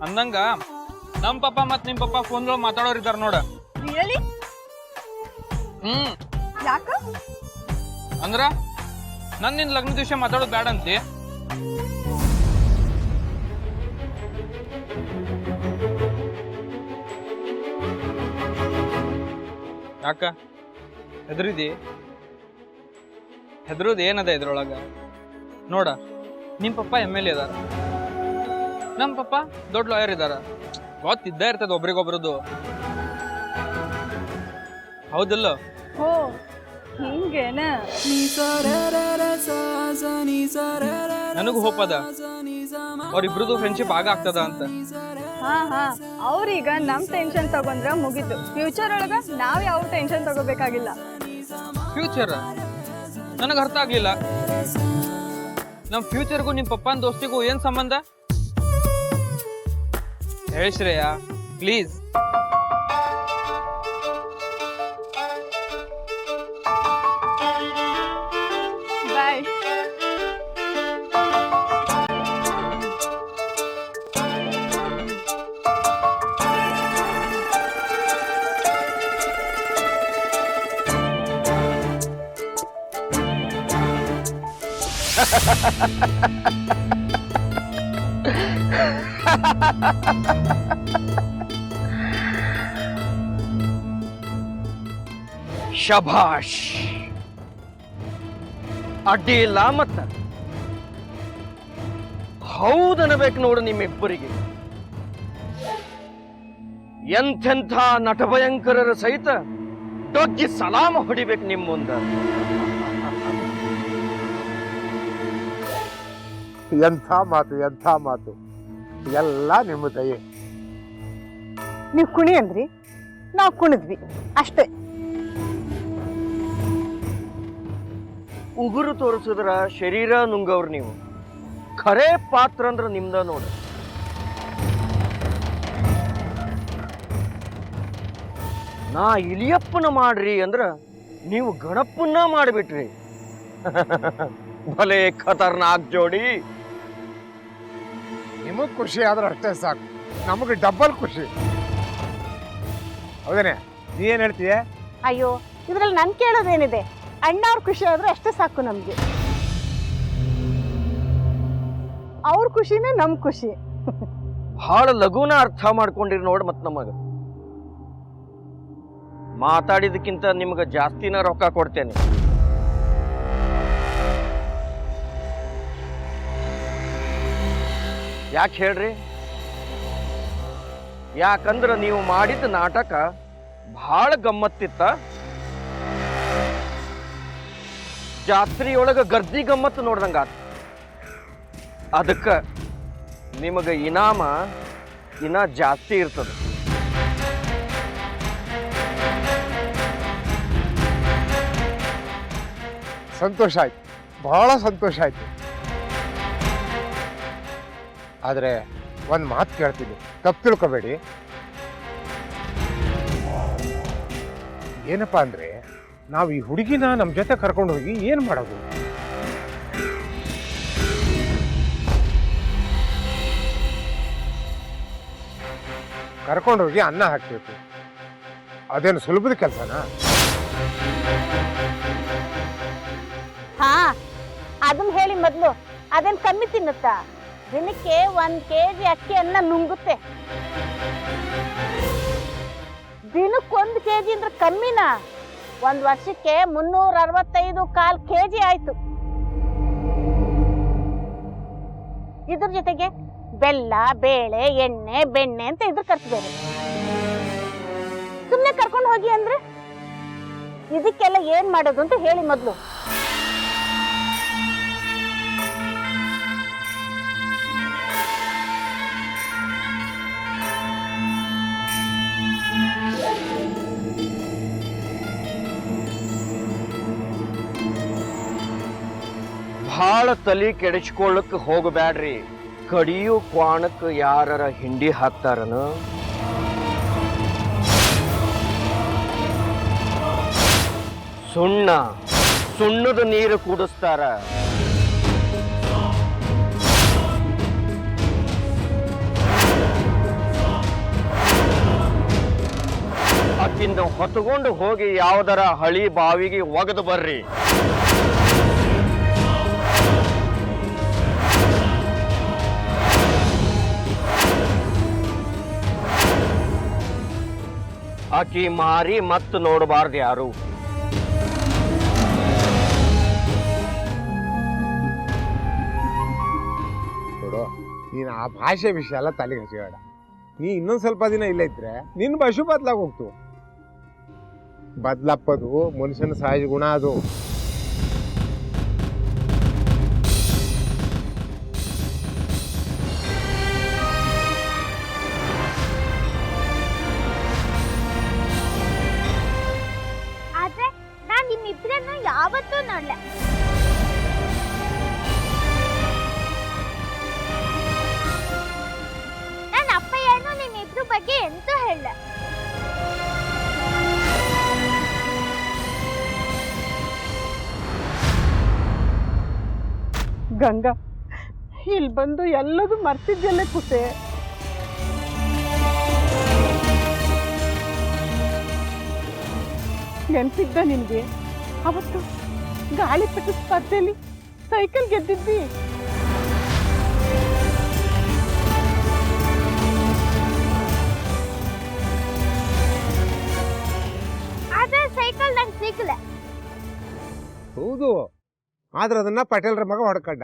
ಅಂದಂಗ ನಮ್ಮ ಪಪ್ಪ ಮತ್ ನಿಮ್ ಪಪ್ಪ ಫೋನ್ ಮಾತಾಡೋರ್ ಇದಾರ ನೋಡ. ರಿಯಲಿ? ಯಾಕ? ಅಂದ್ರ ನಿನ್ ಲಗ್ನ ದಿವಸ ಮಾತಾಡೋದು ಬೇಡ ಅಂತಿ. ಯಾಕ ಹೆದರಿದಿ? ಹೆದರೋದು ಏನದ ಇದ್ರೊಳಗ? ನೋಡ, ನಿಮ್ ಪಪ್ಪ MLA ಅದಾರ, ನಮ್ ಪಪ್ಪ ದೊಡ್ಡ ಲಾಯರ್ ಇದಾರ. ಗೊತ್ತಿದ್ದೇ ಇರ್ತದ ಒಬ್ರಿಗೊಬ್ರದ್ದು, ಹೌದಿಲ್ಲ? ಓ ಹಿಂಗೇನ? ನನಗೂ ಹೋಪ್ ಅದ ಅವ್ರಿಬ್ರದ್ದು ಫ್ರೆಂಡ್ಶಿಪ್ ಆಗ್ತದ ಅಂತ. ಹಾ ಅವ್ರೀಗ ನಮ್ ಟೆನ್ಷನ್ ತಗೊಂಡ್ರ ಮುಗೀತು. ಫ್ಯೂಚರ್ ಒಳಗ ನಾವ್ ಯಾವ ಟೆನ್ಷನ್ ತಗೋಬೇಕಾಗಿಲ್ಲ. ಫ್ಯೂಚರ್ ನನಗೆ ಅರ್ಥ ಆಗ್ಲಿಲ್ಲ. ನಮ್ ಫ್ಯೂಚರ್ಗೂ ನಿಮ್ ಪಪ್ಪನ ದೋಸ್ತಿಗೂ ಏನ್ ಸಂಬಂಧ? ಹೇಳಿ ಶ್ರೇಯ ಪ್ಲೀಸ್. ಬಾಯ್. ಶಭಾಷ್, ಅಡ್ಡಿಲ್ಲ. ಮತ್ತ ಹೌದನಬೇಕು ನೋಡು ನಿಮ್ಮಿಬ್ಬರಿಗೆ. ಎಂಥೆಂಥ ನಟಭಯಂಕರರ ಸಹಿತ ಡೊಗ್ಗಿ ಸಲಾಮ ಹೊಡಿಬೇಕು ನಿಮ್ಮ ಮುಂದ. ಎಂಥ ಮಾತು, ಎಂಥ ಮಾತು. ಎಲ್ಲ ನಿಮ್ಮ ದಯೆ. ನೀವು ಕುಣಿ ಅಂದ್ರಿ, ನಾವು ಕುಣಿದ್ವಿ ಅಷ್ಟೇ. ಉಗುರು ತೋರಿಸಿದ್ರ ಶರೀರ ನುಂಗವ್ರು ನೀವು. ಖರೇ ಪಾತ್ರ ಅಂದ್ರ ನಿಮ್ದ ನೋಡ. ನಾ ಇಲಿಯಪ್ಪನ ಮಾಡ್ರಿ ಅಂದ್ರ ನೀವು ಗಣಪನ್ನ ಮಾಡಿಬಿಟ್ರಿ. ಭಲೆ ಖತರ್ನಾಕ್ ಜೋಡಿ. ನಿಮಗ್ ಖುಷಿ ಆದ್ರೆ ಅಷ್ಟೇ ಸಾಕು, ನಮಗೆ ಡಬಲ್ ಖುಷಿ. ಹೌದೇನೆ? ನೀ ಏನ್ ಹೇಳ್ತೀಯ? ಅಯ್ಯೋ, ಇದ್ರಲ್ಲಿ ನನ್ ಕೇಳೋದೇನಿದೆ? ಅಣ್ಣವ್ರ ಖುಷಿ ಆದ್ರೆ ಅಷ್ಟೇ ಸಾಕು ನಮ್ಗೆ. ಅವ್ರ ಖುಷಿನೇ ನಮ್ ಖುಷಿ. ಬಹಳ ಲಘುನ ಅರ್ಥ ಮಾಡ್ಕೊಂಡಿರಿ ನೋಡ್. ಮತ್ ನಮಗ ಮಾತಾಡಿದಕ್ಕಿಂತ ನಿಮ್ಗ ಜಾಸ್ತಿನ ರೊಕ್ಕ ಕೊಡ್ತೇನೆ. ಯಾಕೆ ಹೇಳ್ರಿ? ಯಾಕಂದ್ರ ನೀವು ಮಾಡಿದ ನಾಟಕ ಬಹಳ ಗಮ್ಮತ್ತಿತ್ತ. ಜಾತ್ರೆಯೊಳಗ ಗರ್ದಿ ಗಮ್ಮತ್ತು ನೋಡ್ದಂಗಾತ. ಅದಕ್ಕ ನಿಮಗ ಇನಾಮ ಇನ್ನ ಜಾಸ್ತಿ ಇರ್ತದ. ಸಂತೋಷ ಆಯ್ತು, ಬಹಳ ಸಂತೋಷ ಆಯ್ತು. ಆದ್ರೆ ಒಂದ್ ಮಾತು ಕೇಳ್ತೀನಿ, ತಪ್ಪು ತಿಳ್ಕೊಬೇಡಿ. ಏನಪ್ಪಾ ಅಂದ್ರೆ, ನಾವು ಈ ಹುಡುಗಿನ ನಮ್ಮ ಜೊತೆ ಕರ್ಕೊಂಡು ಹೋಗಿ ಏನ್ ಮಾಡೋದು? ಕರ್ಕೊಂಡು ಹೋಗಿ ಅನ್ನ ಹಾಕ್ಬೇಕು. ಅದೇನು ಸುಲಭದ ಕೆಲಸನಾ? ಹಾ, ಅದನ್ನ ಹೇಳಿ ಮೊದ್ಲು. ಅದೇನ್ ಕಮ್ಮಿ ತಿನ್ನುತ್ತಾ? ದಿನಕ್ಕೆ 1 kg ಅಕ್ಕಿಯನ್ನ ನುಂಗುತ್ತೆ. ದಿನಕ್ಕೆ 1 kg ಅಂದ್ರೆ ಕಮ್ಮಿನಾ? 1 ವರ್ಷಕ್ಕೆ 365 kg ಆಯ್ತು. ಇದ್ರ ಜೊತೆಗೆ ಬೆಲ್ಲ, ಬೇಳೆ, ಎಣ್ಣೆ, ಬೆಣ್ಣೆ ಅಂತ ಇದ್ರ ಖರ್ಚು ಬೇರೆ. ಸುಮ್ನೆ ಕರ್ಕೊಂಡು ಹೋಗಿ ಅಂದ್ರೆ ಇದಕ್ಕೆಲ್ಲ ಏನ್ ಮಾಡೋದು ಅಂತ ಹೇಳಿ ಮೊದ್ಲು. ಬಹಳ ತಲೆ ಕೆಡಿಸ್ಕೊಳ್ಳಕ್ ಹೋಗಬ್ಯಾಡ್ರಿ. ಕಡಿಯೋ ಕ್ವಾಣಕ್ ಯಾರರ ಹಿಂಡಿ ಹಾಕ್ತಾರನ? ಸುಣ್ಣದ ನೀರು ಕುಡಿಸ್ತಾರ. ಇನ್ನು ಹೊತ್ತುಕೊಂಡು ಹೋಗಿ ಯಾವುದರ ಹಳಿ ಬಾವಿಗೆ ಒಗೆದು ಬರ್ರಿ. ಆಕಿ ಮಾರಿ ಮತ್ತು ನೋಡಬಾರ್ದು ಯಾರು. ನೋಡು, ನೀನು ಆ ಭಾಷೆ ವಿಷಯ ಎಲ್ಲ ತಲೆಗೆ ಹಚ್ಚಿಬೇಡ. ನೀ ಇನ್ನೊಂದು ಸ್ವಲ್ಪ ದಿನ ಇಲ್ಲ ಇದ್ರೆ ನಿನ್ನ ಭಾಷೆ ಬದಲಾಗಿ ಹೋಗ್ತು. ಬದಲಪ್ಪದು ಮನುಷ್ಯನ ಸಹಜ ಗುಣ ಅದು. ಆದ್ರೆ ನಾನ್ ನಿಮ್ಮಿಬ್ರನ್ನ ಯಾವತ್ತೂ ನೋಡ್ಲೆ. ನನ್ನ ಅಪ್ಪಯ್ಯನು ನಿಮ್ಮಿಬ್ರು ಬಗ್ಗೆ ಎಂತೂ ಹೇಳ. ಗಂಗಾ, ಇಲ್ಲಿ ಬಂದು ಎಲ್ಲದೂ ಮರ್ತಿದ್ಯಲ್ಲ ಕುಸೆ. ನೆನ್ಪಿದ್ದ ನಿನ್ಗೆ ಅವತ್ತು ಗಾಳಿಪಟ ಸ್ಪರ್ಧೆಯಲ್ಲಿ ಸೈಕಲ್ ಗೆದ್ದಿದ್ವಿ? ಆದ್ರೆ ಸೈಕಲ್ ನಂಗೆ ಸಿಗಲ್ಲ. ಹೌದು, ಆದ್ರೆ ಅದನ್ನ ಪಟೇಲ್ರ ಮಗ ಹೊಡ್ಕಂಡ.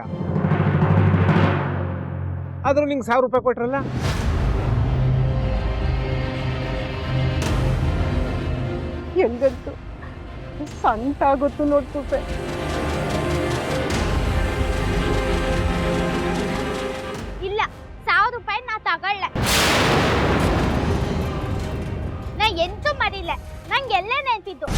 ಆದ್ರೂ ನಿಂಗೆ 1000 ರೂಪಾಯಿ ಕೊಟ್ರಲ್ಲ. ಹೆಂಗಂತೂ ಸಂಟಾಗೊತ್ತು ನೋಡ್ತುಪೆ. ಇಲ್ಲ, 1000 ರೂಪಾಯಿ ನಾ ತಗೊಳ್ಳೆ. ನಾ ಎಂತೂ ಮರಿಲ್ಲ, ನಂಗೆಲ್ಲ ನೆನ್ಪಿದ್ದು.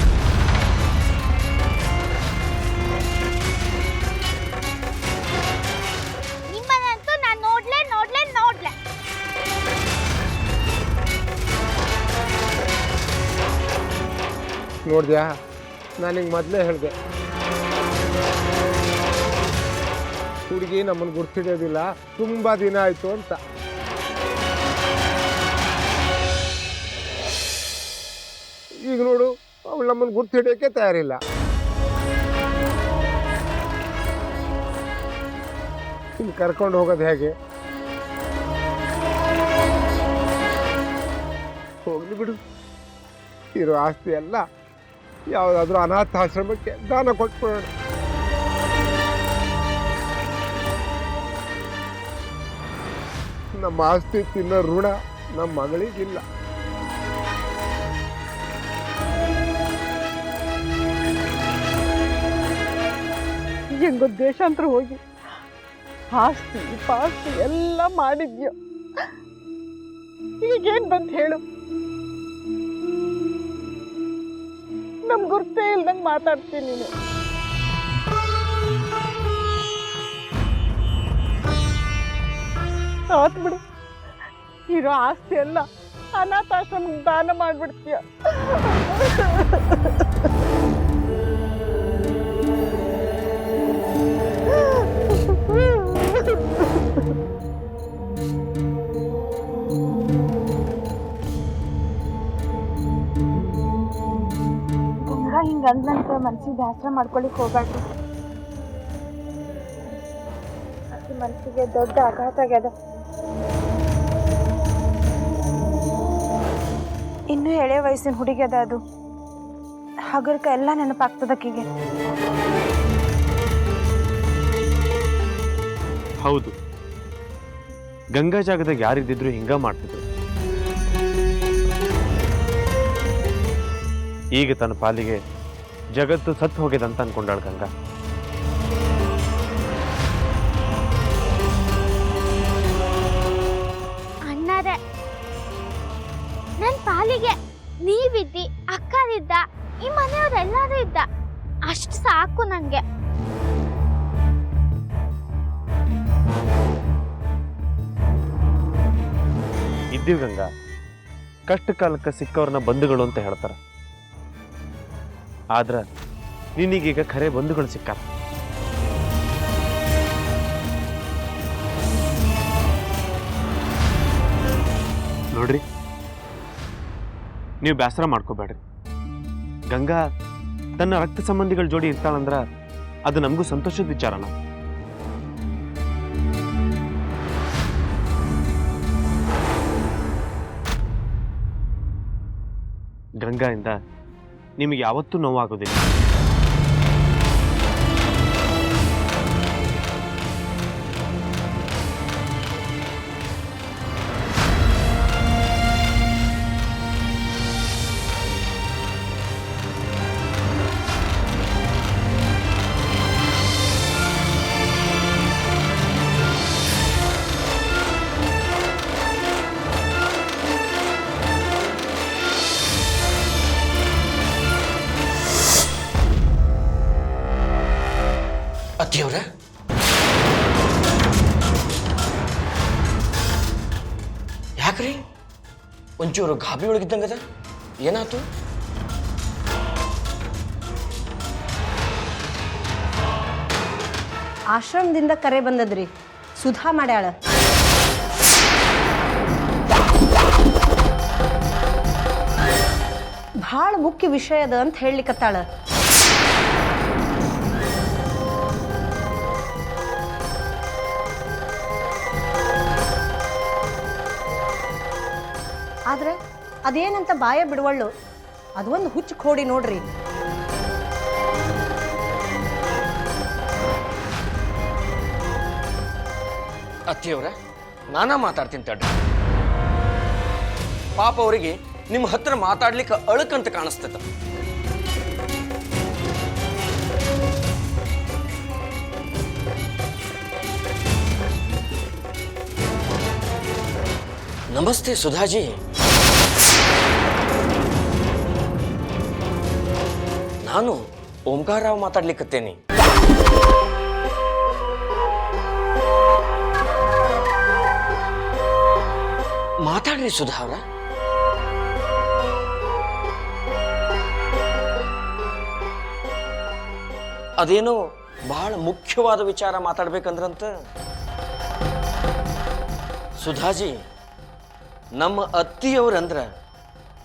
ನಿಮ್ಮನ್ನಂತೂ ನಾನು ನೋಡ್ಲೆ. ನೋಡ್ದ್ಯಾ, ನಾನು ಹಿಂಗೆ ಮೊದಲೇ ಹೇಳಿದೆ, ಹುಡುಗಿ ನಮ್ಮನ್ನು ಗುರ್ತಿಡೋದಿಲ್ಲ, ತುಂಬಾ ದಿನ ಆಯ್ತು ಅಂತ. ಈಗ ನೋಡು, ಅವಳು ನಮ್ಮನ್ನು ಗುರ್ತಿಡೋಕೆ ತಯಾರಿಲ್ಲ. ಇಲ್ಲಿ ಕರ್ಕೊಂಡು ಹೋಗೋದು ಹೇಗೆ? ಹೋಗ್ಲಿ ಬಿಡು, ಇರೋ ಆಸ್ತಿ ಎಲ್ಲ ಯಾವುದಾದ್ರೂ ಅನಾಥಾಶ್ರಮಕ್ಕೆ ದಾನ ಕೊಟ್ಬಿಡೋಣ. ನಮ್ಮ ಆಸ್ತಿ ತಿನ್ನೋ ಋಣ ನಮ್ಮ ಮಗಳಿಗಿಲ್ಲ. ಹೆಂಗೋ ದೇಶಾಂತರ ಹೋಗಿ ಆಸ್ತಿ ಪಾಸ್ತಿ ಎಲ್ಲ ಮಾಡಿದ್ಯೋ, ಈಗೇನ್ ಬಂತ ಹೇಳು? ನಮ್ ಗುರ್ತೇ ಇಲ್ದಂಗ್ ಮಾತಾಡ್ತೀನಿ ನೀನು. ಆತ್ ಬಿಡು, ಇರೋ ಆಸ್ತಿ ಎಲ್ಲ ಅನಾಥಾಶ್ರಮಕ್ಕೆ ದಾನ ಮಾಡ್ಬಿಡ್ತೀಯ. ಗಂಗಾ ಹಿಂಗಂದ್ಲಂತ ಮನ್ಸಿಗೆ ಬೇಸರ ಮಾಡ್ಕೊಳಿಕ್ ಹೋಗ್ಬಾರ್ದು. ಮನ್ಸಿಗೆ ದೊಡ್ಡ ಆಘಾತ ಆಗ್ಯದ. ಇನ್ನೂ ಎಳೆ ವಯಸ್ಸಿನ ಹುಡುಗಿ ಅದ ಅದು. ಹಗರ್ಕ ಎಲ್ಲ ನೆನಪಾಗ್ತದಕ್ಕಿಗೆ. ಹೌದು, ಗಂಗಾ ಜಾಗದಾಗ ಯಾರಿದ್ದಿದ್ರು ಹಿಂಗ ಮಾಡ್ತಿದ್ರು. ಈಗ ತನ್ನ ಪಾಲಿಗೆ ಜಗತ್ತು ಸತ್ತು ಹೋಗ್ಯದಂತ ಅನ್ಕೊಂಡಾಳ ಗಂಗಾ. ಅಣ್ಣಾರೆ, ನನ್ ಪಾಲಿಗೆ ನೀವಿದ್ದಿ, ಅಕ್ಕರಿದ್ದ, ಈ ಮನೆಯವರೆಲ್ಲರೂ ಇದ್ದ, ಅಷ್ಟು ಸಾಕು ನಂಗೆ. ಇದ್ದೀವಿ ಗಂಗಾ, ಕಷ್ಟ ಕಾಲಕ್ಕೆ ಸಿಕ್ಕವ್ರನ್ನ ಬಂಧುಗಳು ಅಂತ ಹೇಳ್ತಾರ. ಆದ್ರ ನಿನಗೀಗ ಖರೆ ಬಂಧುಗಳು ಸಿಕ್ಕಾರ. ನೋಡ್ರಿ, ನೀವು ಬೇಸರ ಮಾಡ್ಕೋಬೇಡ್ರಿ. ಗಂಗಾ ತನ್ನ ರಕ್ತ ಸಂಬಂಧಿಗಳ ಜೋಡಿ ಇರ್ತಾಳಂದ್ರ ಅದು ನಮಗೂ ಸಂತೋಷದ ವಿಚಾರನ. ಗಂಗಾಯಿಂದ ನಿಮಗೆ ಯಾವತ್ತೂ ನೋವಾಗೋದಿಲ್ಲ. ಅತ್ತಿಯವ್ರ, ಯಾಕ್ರಿ ಒಂಚೂರು ಗಾಬರಿ ಒಳಗಿದ್ದಂಗದ? ಏನಾಯ್ತು? ಆಶ್ರಮದಿಂದ ಕರೆ ಬಂದದ್ರಿ. ಸುಧಾ ಮಾಡ್ಯಾಳ. ಭಾಳ ಮುಖ್ಯ ವಿಷಯ ಅದ ಅಂತ ಹೇಳಲಿಕತ್ತಾಳ. ಆದ್ರೆ ಅದೇನಂತ ಬಾಯ ಬಿಡುವಳ್ಳು. ಅದೊಂದು ಹುಚ್ಚು ಕೋಡಿ ನೋಡ್ರಿ. ಅತ್ತಿಯವ್ರ, ನಾನಾ ಮಾತಾಡ್ತೀನಿ ತಡ್ರಿ. ಪಾಪ ಅವರಿಗೆ ನಿಮ್ಮ ಹತ್ರ ಮಾತಾಡ್ಲಿಕ್ಕೆ ಅಳಕಂತ ಕಾಣಿಸ್ತದ. ನಮಸ್ತೆ ಸುಧಾಜಿ. ನಾನು ಓಂಕಾರರಾವ್ ಮಾತಾಡ್ಲಿಕ್ಕತ್ತೇನೆ. ಮಾತಾಡ್ರಿ ಸುಧಾ ಅವ್ರ. ಅದೇನೋ ಬಹಳ ಮುಖ್ಯವಾದ ವಿಚಾರ ಮಾತಾಡ್ಬೇಕಂದ್ರಂತ. ಸುಧಾಜಿ, ನಮ್ಮ ಅತ್ತಿಯವ್ರಂದ್ರ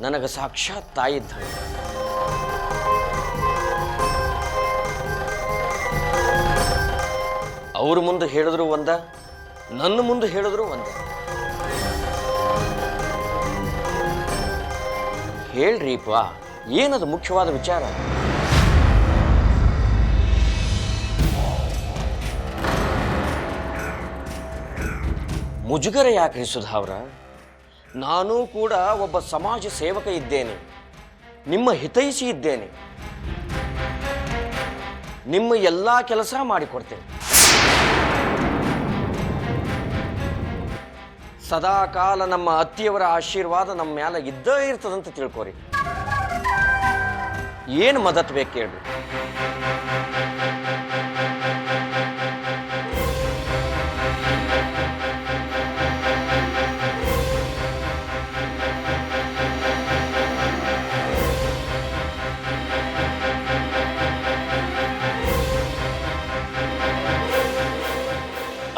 ನನಗೆ ಸಾಕ್ಷಾತ್ ತಾಯಿ ಇದ್ದಂಗೆ. ಅವ್ರ ಮುಂದೆ ಹೇಳಿದ್ರು ಒಂದ, ನನ್ನ ಮುಂದೆ ಹೇಳಿದ್ರು ಒಂದ. ಹೇಳ್ರಿಪ್ಪ, ಏನದು ಮುಖ್ಯವಾದ ವಿಚಾರ? ಮುಜುಗರ ಯಾಕ್ರಿ ಸುಧಾ ಅವ್ರ? ನಾನು ಕೂಡ ಒಬ್ಬ ಸಮಾಜ ಸೇವಕ ಇದ್ದೇನೆ, ನಿಮ್ಮ ಹಿತೈಷಿ ಇದ್ದೇನೆ, ನಿಮ್ಮ ಎಲ್ಲ ಕೆಲಸ ಮಾಡಿಕೊಡ್ತೇನೆ. ಸದಾ ಕಾಲ ನಮ್ಮ ಅತ್ತಿಯವರ ಆಶೀರ್ವಾದ ನಮ್ಮ ಮ್ಯಾಲ ಇದ್ದೇ ಇರ್ತದಂತ ತಿಳ್ಕೊರಿ. ಏನು ಮದತ್ ಬೇಕು ಕೇಳ್ರಿ.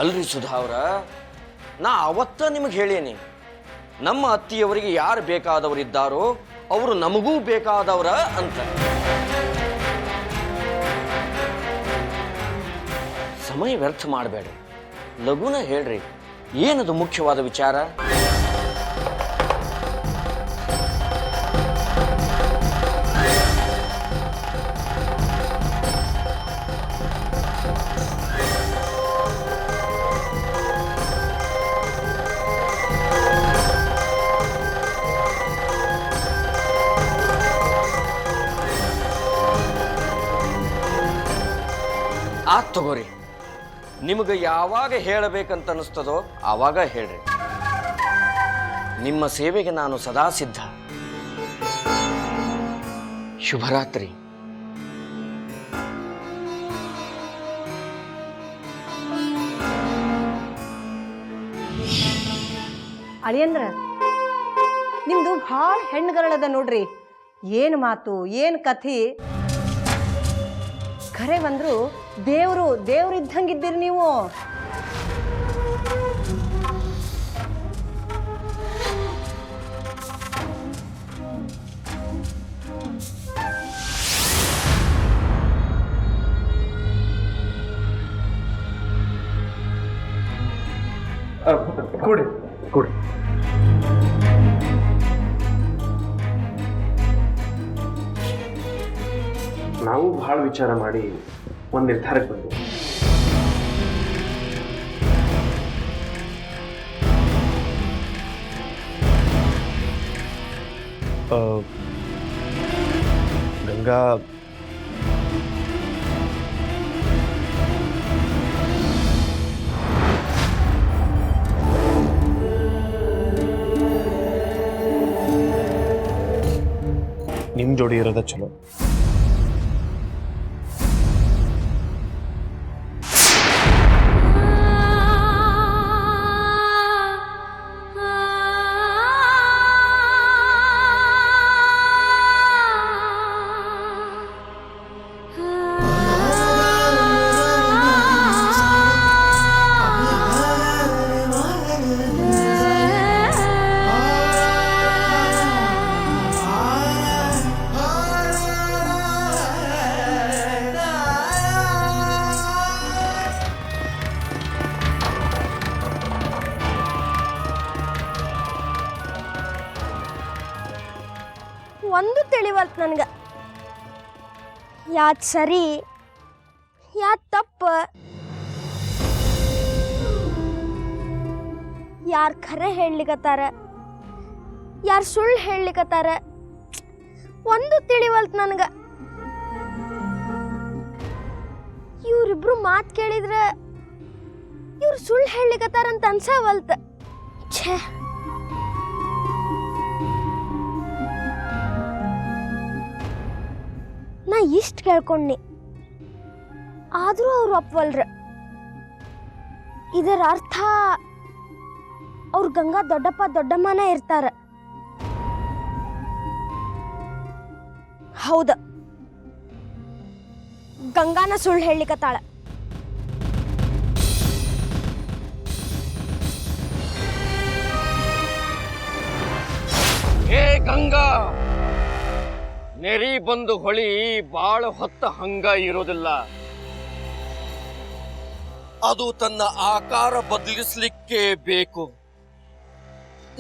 ಅಲ್ರಿ ಸುಧಾ ಅವ್ರ, ನಾ ಅವತ್ತ ನಿಮಗೆ ಹೇಳೇನಿ, ನಮ್ಮ ಅತ್ತಿಯವರಿಗೆ ಯಾರು ಬೇಕಾದವರಿದ್ದಾರೋ ಅವರು ನಮಗೂ ಬೇಕಾದವರ ಅಂತ. ಸಮಯ ವ್ಯರ್ಥ ಮಾಡಬೇಡ, ಲಘುನ ಹೇಳ್ರಿ, ಏನದು ಮುಖ್ಯವಾದ ವಿಚಾರ? ಆತ್ ತಗೋರಿ, ನಿಮಗೆ ಯಾವಾಗ ಹೇಳಬೇಕಂತ ಅನಿಸ್ತದೋ ಆವಾಗ ಹೇಳ್ರಿ. ನಿಮ್ಮ ಸೇವೆಗೆ ನಾನು ಸದಾ ಸಿದ್ಧ. ಶುಭರಾತ್ರಿ. ಅಳಿಯಂದ್ರ, ನಿಮ್ದು ಭಾಳ ಹೆಣ್ಣುಗರಳದ ನೋಡ್ರಿ. ಏನು ಮಾತು, ಏನು ಕಥೆ. ಖರೆ ಬಂದ್ರು ದೇವ್ರು ಇದ್ದಂಗಿದ್ದೀರಿ ನೀವು. ಕೂಡಿ ಕೂಡಿ. ನಾವು ಬಹಳ ವಿಚಾರ ಮಾಡಿ ಒಂದು ನಿರ್ಧಾರಕ್ಕೆ ಬಂದ್ವಿ. ಗಂಗಾ, ನಿಮ್ ಜೋಡಿ ಇರೋದ ಚಲೋ. ಒಂದು ತಿಳಿವಲ್ತು ನನಗೆ, ಯಾದ್ ಸರಿ ಯಾದ್ ತಪ್ಪ, ಯಾರು ಖರೆ ಹೇಳಲಿಕತ್ತಾರ ಯಾರು ಸುಳ್ಳು ಹೇಳಲಿಕತ್ತಾರ ಒಂದು ತಿಳಿವಲ್ತು ನನಗೆ. ಇವ್ರಿಬ್ರು ಮಾತು ಕೇಳಿದ್ರೆ ಇವ್ರು ಸುಳ್ಳು ಹೇಳಲಿಕತ್ತಾರಂತ ಅನ್ಸವಲ್ತ. ಛೇ, ನಾ ಇಷ್ಟು ಕೇಳ್ಕೊಂಡಿ ಆದರೂ ಅವ್ರು ಒಪ್ಪವಲ್ರ. ಇದರ ಅರ್ಥ ಅವ್ರ ಗಂಗಾ ದೊಡ್ಡಪ್ಪ ದೊಡ್ಡಮ್ಮನ ಇರ್ತಾರ. ಹೌದ, ಗಂಗಾನ ಸುಳ್ಳು ಹೇಳಲಿಕತ್ತಾಳ. ಏ ಗಂಗಾ, ನೆರಿ ಬಂದು ಹೊಳಿ ಬಾಳ ಹೊತ್ತ ಹಂಗ ಇರೋದಿಲ್ಲ. ಅದು ತನ್ನ ಆಕಾರ ಬದಲಿಸ್ಲಿಕ್ಕೆ ಬೇಕು.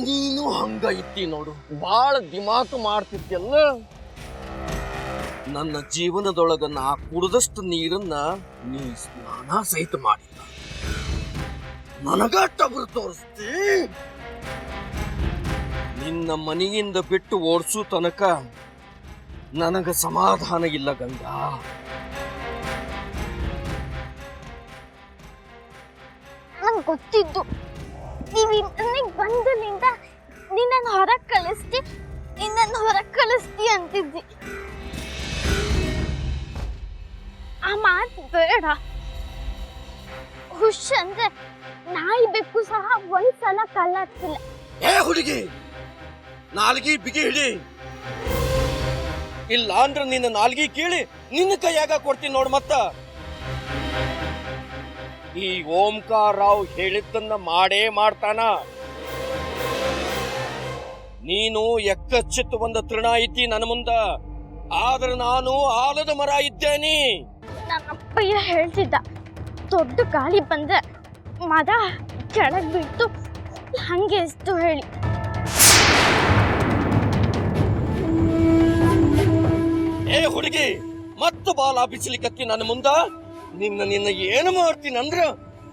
ನೀನು ಹಂಗ ಇತ್ತಿ ನೋಡು, ಬಾಳ ದಿಮಾಕು ಮಾಡ್ತಿದ್ಯಲ್ಲ. ನನ್ನ ಜೀವನದೊಳಗ ನಾ ಕುಡಿದಷ್ಟು ನೀರನ್ನ ನೀ ಸ್ನಾನ ಸಹಿತ ಮಾಡಿಲ್ಲ. ನನಗ ಟಬರು ತೋರಿಸ್ತಿ. ನಿನ್ನ ಮನೆಯಿಂದ ಬಿಟ್ಟು ಓಡಿಸೋ ತನಕ ನನಗ ಸಮಾಧಾನ ಇಲ್ಲ ಗಂಗಾ. ನಂಗೆ ಗೊತ್ತಿದ್ದು ನೀವು ನನಗೆ ಬಂದಲಿಂದ ನಿನ್ನನ್ನು ಹೊರಗೆ ಕಳಿಸ್ತಿ, ನಿನ್ನನ್ನು ಹೊರಗೆ ಕಳಿಸ್ತಿ ಅಂತಿದ್ದಿ. ಆ ಮಾತು ಬೇಡ. ಹುಷ್ ಅಂದ್ರೆ ನಾಯಿ ಬೆಕ್ಕು ಸಹ ಒಂದ್ಸಲ ಕಲ್ಲಾಗ್ತಿಲ್ಲ. ಏ ಹುಡುಗಿ, ನಾಲ್ಗಿ ಬಿಗಿ ಹಿಡಿ, ಇಲ್ಲ ಅಂದ್ರೆ ನಿನ್ನ ನಾಲ್ಗಿ ಕೀಳಿ ನಿನ್ನ ಕೈಯಾಗ ಕೊಡ್ತೀನಿ ನೋಡ್. ಮತ್ತ ಈ ಓಂಕಾರ ರಾವ್ ಹೇಳಿದ್ದನ್ನ ಮಾಡೇ ಮಾಡ್ತಾನ. ನೀನು ಎಕ್ಕಚ್ಚಿತ್ತು ಒಂದು ತೃಣ ಐತಿ ನನ್ನ ಮುಂದ, ಆದ್ರೆ ನಾನು ಆಲದ ಮರ ಇದ್ದೇನೆ. ನನ್ನ ಅಪ್ಪಯ್ಯ ಹೇಳ್ತಿದ್ದ, ದೊಡ್ಡ ಗಾಳಿ ಬಂದ್ರೆ ಮರ ಕೆಳಗ್ ಬಿಟ್ಟು ಹಂಗೆ ಎಷ್ಟು ಹೇಳಿ. ಏ ಹುಡುಗಿ, ಮತ್ತು ಬಾಲ ಬಿಚ್ಚಲಿಕತ್ತಿ ನನ್ನ ಮುಂದ. ನಿನ್ನ ಏನು ಮಾಡ್ತೀನಿ ಅಂದ್ರ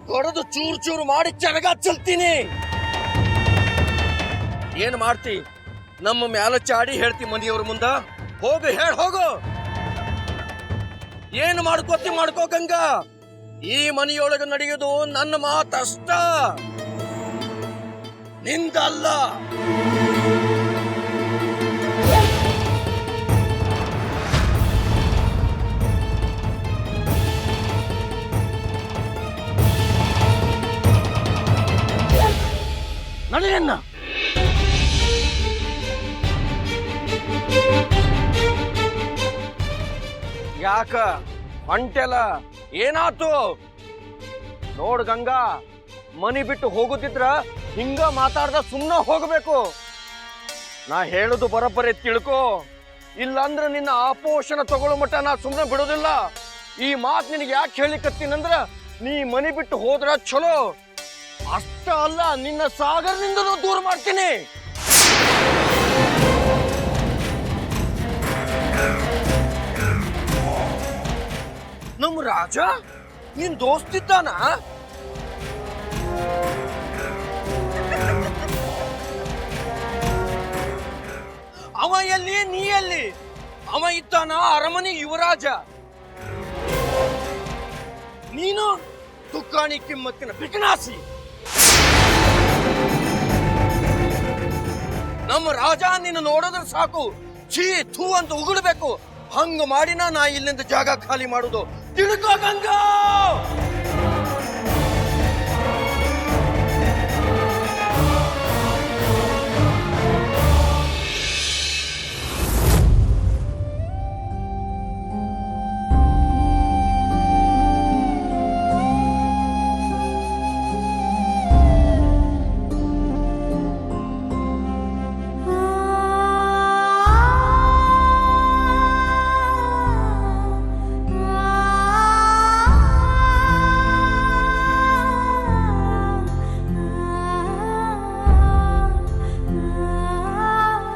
ಹೊಡೆದು ಚೂರು ಚೂರು ಮಾಡಿ ಚೆರಗ ಚಲ್ತೀನಿ. ಏನ್ ಮಾಡ್ತಿ? ನಮ್ಮ ಮ್ಯಾಲ ಚಾಡಿ ಹೇಳ್ತಿ ಮನೆಯವ್ರ ಮುಂದ? ಹೋಗು, ಹೇಳ ಹೋಗು. ಏನು ಮಾಡ್ಕೋತಿ ಮಾಡ್ಕೋ ಗಂಗಾ. ಈ ಮನೆಯೊಳಗೆ ನಡೆಯೋದು ನನ್ನ ಮಾತಷ್ಟ, ನಿಂದಲ್ಲ. ನಡೆಯನ್ನ ಯಾಕ ಹೊಂಟೆಲ್ಲ? ಏನಾತು ನೋಡ್ ಗಂಗಾ, ಮನಿ ಬಿಟ್ಟು ಹೋಗುತ್ತಿದ್ರ ಹಿಂಗ ಮಾತಾಡ್ದ ಸುಮ್ಮನೆ ಹೋಗಬೇಕು. ನಾ ಹೇಳುದು ಬರೋಬ್ಬರಿ ತಿಳ್ಕೊ, ಇಲ್ಲಾಂದ್ರ ನಿನ್ನ ಆಪೋಷಣ ತಗೊಳ್ಳೋ ಮಟ್ಟ ನಾ ಸುಮ್ಮನೆ ಬಿಡೋದಿಲ್ಲ. ಈ ಮಾತು ನಿನಗೆ ಯಾಕೆ ಹೇಳಿಕತ್ತೀನಂದ್ರ, ನೀ ಮನಿ ಬಿಟ್ಟು ಹೋದ್ರ ಚಲೋ. ಅಷ್ಟ ಅಲ್ಲ, ನಿನ್ನ ಸಾಗರನಿಂದಲೂ ದೂರ ಮಾಡ್ತೀನಿ. ನಮ್ಮ ರಾಜ ನಿನ್ ದೋಸ್ತಿದ್ದಾನ? ಅವ ಎಲ್ಲಿ, ನೀ ಎಲ್ಲಿ? ಅವ ಇದ್ದಾನ ಅರಮನೆ ಯುವರಾಜ, ನೀನು ತುಕ್ಕಾಣಿ ಕಿಮ್ಮತ್ತಿನ ಬಿಕನಾಸಿ. ನಮ್ಮ ರಾಜ ನಿನ್ನ ನೋಡಿದ್ರೆ ಸಾಕು ಛೀ ಥೂ ಅಂತ ಉಗುಳಬೇಕು. ಹಂಗ ಮಾಡಿನ ನಾ ಇಲ್ಲಿಂದ ಜಾಗ ಖಾಲಿ ಮಾಡುದು. ತಿಳ್ಕೋ ಗಂಗಾ.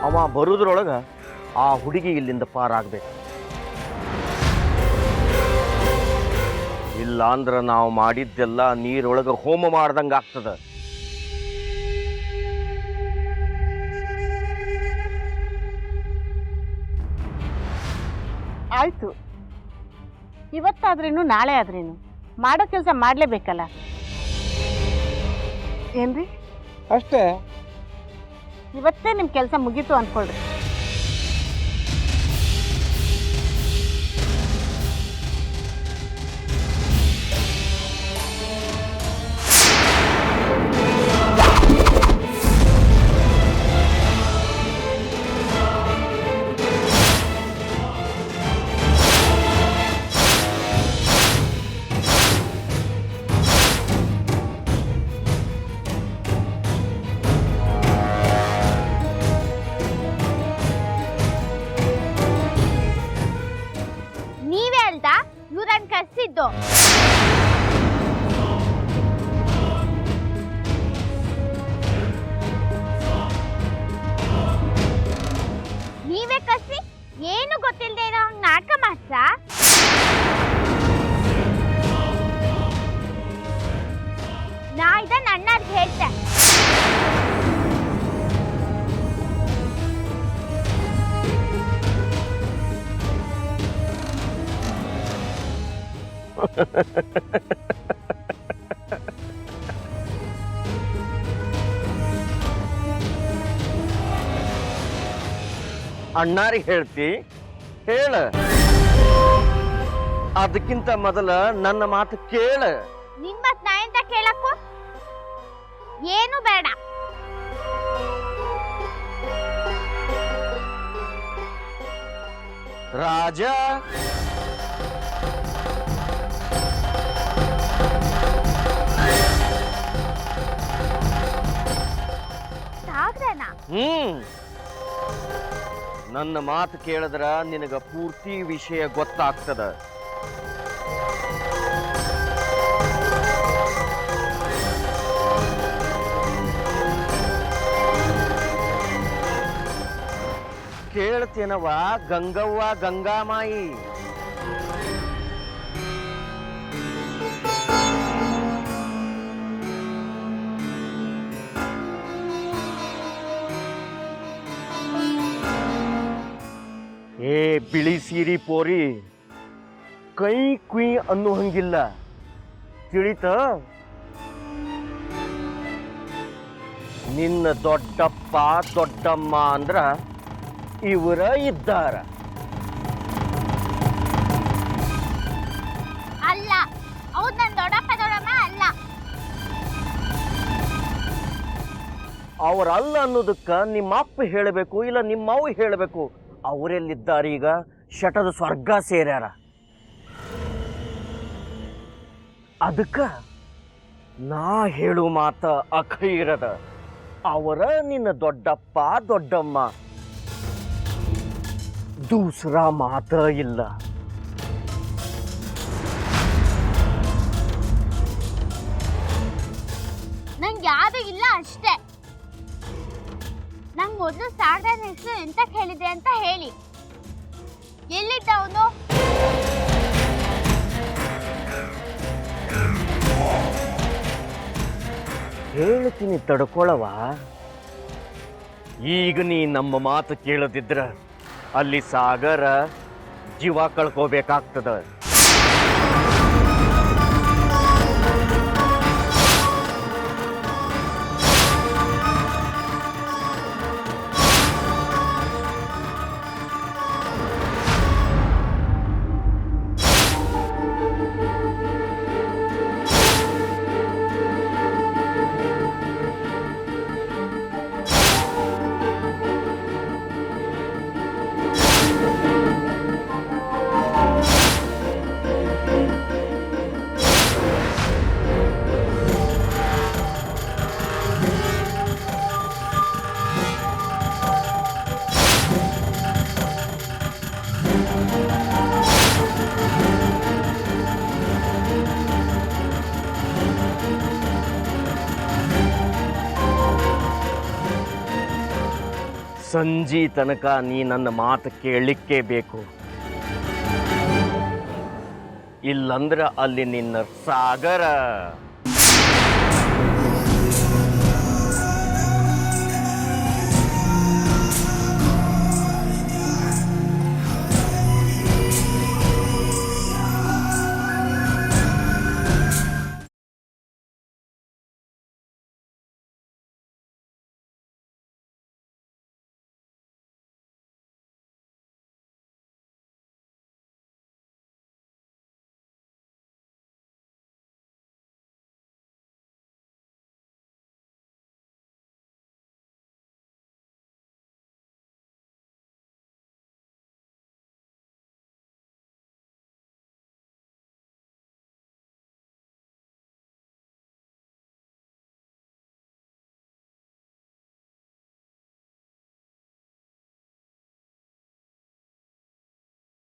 ಅವ ಬರುದ್ರೊಳಗ ಆ ಹುಡುಗಿ ಇಲ್ಲಿಂದ ಪಾರಾಗ್ಬೇಕು. ಇಲ್ಲ ಅಂದ್ರ ನಾವು ಮಾಡಿದ್ದೆಲ್ಲ ನೀರೊಳಗ ಹೋಮ ಮಾಡ್ದಂಗ ಆಗ್ತದ. ಆಯ್ತು, ಇವತ್ತಾದ್ರೇನು ನಾಳೆ ಆದ್ರೇನು ಮಾಡೋ ಕೆಲಸ ಮಾಡ್ಲೇಬೇಕಲ್ಲ. ಏನ್ರಿ, ಅಷ್ಟೇ. ಇವತ್ತೇ ನಿಮ್ ಕೆಲಸ ಮುಗೀತು ಅನ್ಕೊಳ್ರಿ. ನೀವೇ ಅಲ್ದ ಇವ್ರನ್ ಕರ್ಸಿದ್ದು? ನೀವೇ ಕರ್ಸಿ ಏನು ಗೊತ್ತಿಲ್ಲದೆ ಇರೋ ಹಂಗ್ ನಾಟಕ ಮಾಡ್ಸ? ನಾ ಇದನ್ನ ಅಣ್ಣಾರ್ಗೆ ಹೇಳ್ತೆ. ಅಣ್ಣಾರಿಗೆ ಹೇಳ್ತಿ? ಹೇಳ. ಅದಕ್ಕಿಂತ ಮೊದಲ ನನ್ನ ಮಾತು ಕೇಳ. ನಿನ್ ಮತ್ ನಾ ಎಂತ ಕೇಳಕ್ಕೂ? ಏನು ಬೇಡ. ರಾಜ, ಸಾಗ್ರನಾ? ನನ್ನ ಮಾತು ಕೇಳಿದ್ರ ನಿನಗ ಪೂರ್ತಿ ವಿಷಯ ಗೊತ್ತಾಗ್ತದ. ಕೇಳ್ತೇನವ ಗಂಗವ್ವ ಗಂಗಾಮಾಯಿ? ಏ ಬಿಳಿ ಸೀರಿ ಪೋರಿ, ಕೈ ಕುಯ್ ಅನ್ನೋ ಹಂಗಿಲ್ಲ, ತಿಳಿತ? ನಿನ್ನ ದೊಡ್ಡಪ್ಪ ದೊಡ್ಡಮ್ಮ ಅಂದ್ರ ಇವರ ಇದ್ದಾರ. ಅಲ್ಲ, ಅವ್ರು ನನ್ ದೊಡ್ಡಪ್ಪ ದೊಡ್ಡಮ್ಮ ಅಲ್ಲ. ಅವರಲ್ಲ ಅನ್ನೋದಕ್ಕ ನಿಮ್ಮಪ್ಪ ಹೇಳಬೇಕು, ಇಲ್ಲ ನಿಮ್ಮವ್ವ ಹೇಳಬೇಕು. ಅವರೆಲ್ಲಿದ್ದಾರೆ ಈಗ? ಶಟದ ಸ್ವರ್ಗ ಸೇರ್ಯಾರ. ಅದಕ್ಕ ನಾ ಹೇಳು ಮಾತ ಅಖೈರದ. ಅವರ ನಿನ್ನ ದೊಡ್ಡಪ್ಪ ದೊಡ್ಡಮ್ಮ, ದೂಸರಾ ಮಾತ ಇಲ್ಲ. ಮೊದಲು ಸಾಗರ ಹೆಸರು ಎಂತ ಹೇಳಿದೆ ಅಂತ ಹೇಳಿ. ಎಲ್ಲಿದ್ದ ಅವನು? ಹೇಳ್ತೀನಿ ತಡ್ಕೊಳವ. ಈಗ ನೀ ನಮ್ಮ ಮಾತು ಕೇಳದಿದ್ರ ಅಲ್ಲಿ ಸಾಗರ ಜೀವ ಕಳ್ಕೋಬೇಕಾಗ್ತದ. ಸಂಜೆ ತನಕ ನೀ ನನ್ನ ಮಾತು ಕೇಳಲಿಕ್ಕೆ ಬೇಕು. ಇಲ್ಲಂದ್ರ ಅಲ್ಲಿ ನಿನ್ನ ಸಾಗರ